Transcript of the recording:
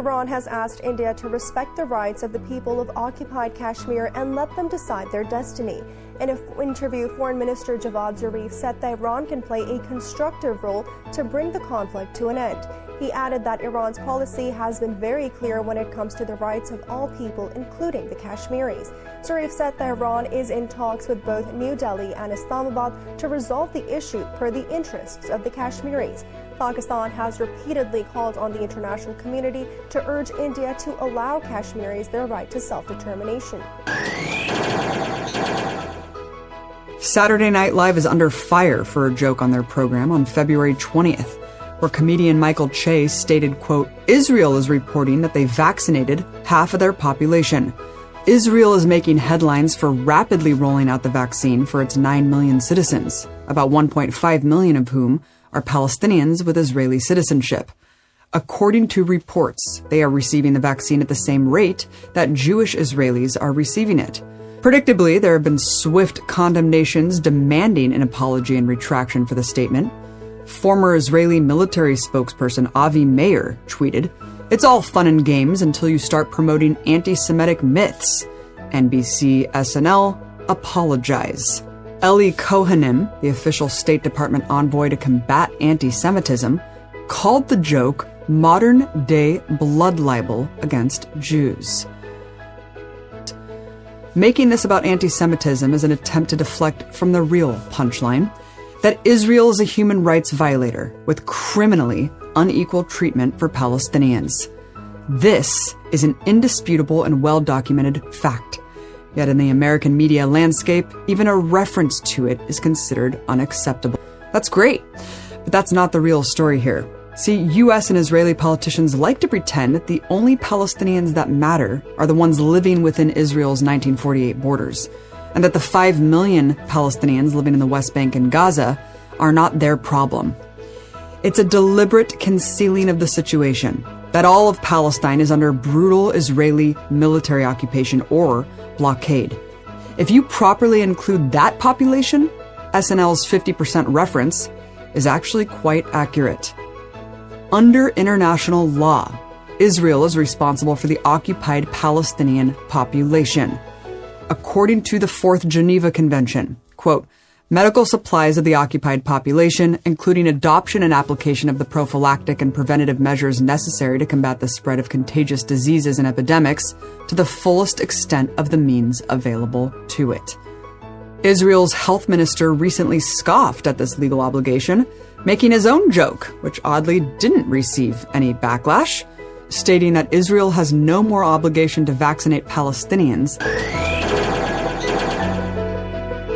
Iran has asked India to respect the rights of the people of occupied Kashmir and let them decide their destiny. In an interview, Foreign Minister Javad Zarif said that Iran can play a constructive role to bring the conflict to an end. He added that Iran's policy has been very clear when it comes to the rights of all people, including the Kashmiris. Zarif said that Iran is in talks with both New Delhi and Islamabad to resolve the issue per the interests of the Kashmiris. Pakistan has repeatedly called on the international community to urge India to allow Kashmiris their right to self-determination. Saturday Night Live is under fire for a joke on their program on February 20th, where comedian Michael Che stated, quote, "Israel is reporting that they vaccinated half of their population. Israel is making headlines for rapidly rolling out the vaccine for its 9 million citizens, about 1.5 million of whom are Palestinians with Israeli citizenship. According to reports, they are receiving the vaccine at the same rate that Jewish Israelis are receiving it." Predictably, there have been swift condemnations demanding an apology and retraction for the statement. Former Israeli military spokesperson Avi Meir tweeted, "It's all fun and games until you start promoting anti-Semitic myths. NBC SNL, apologize." Eli Kohanim, the official State Department envoy to combat anti-Semitism, called the joke modern-day blood libel against Jews. Making this about anti-Semitism is an attempt to deflect from the real punchline, that Israel is a human rights violator with criminally unequal treatment for Palestinians. This is an indisputable and well-documented fact. Yet in the American media landscape, even a reference to it is considered unacceptable. That's great, but that's not the real story here. See, U.S. and Israeli politicians like to pretend that the only Palestinians that matter are the ones living within Israel's 1948 borders, and that the 5 million Palestinians living in the West Bank and Gaza are not their problem. It's a deliberate concealing of the situation, that all of Palestine is under brutal Israeli military occupation or blockade. If you properly include that population, SNL's 50% reference is actually quite accurate. Under international law, Israel is responsible for the occupied Palestinian population. According to the Fourth Geneva Convention, quote, "Medical supplies of the occupied population, including adoption and application of the prophylactic and preventative measures necessary to combat the spread of contagious diseases and epidemics to the fullest extent of the means available to it." Israel's health minister recently scoffed at this legal obligation, making his own joke, which oddly didn't receive any backlash, stating that Israel has no more obligation to vaccinate Palestinians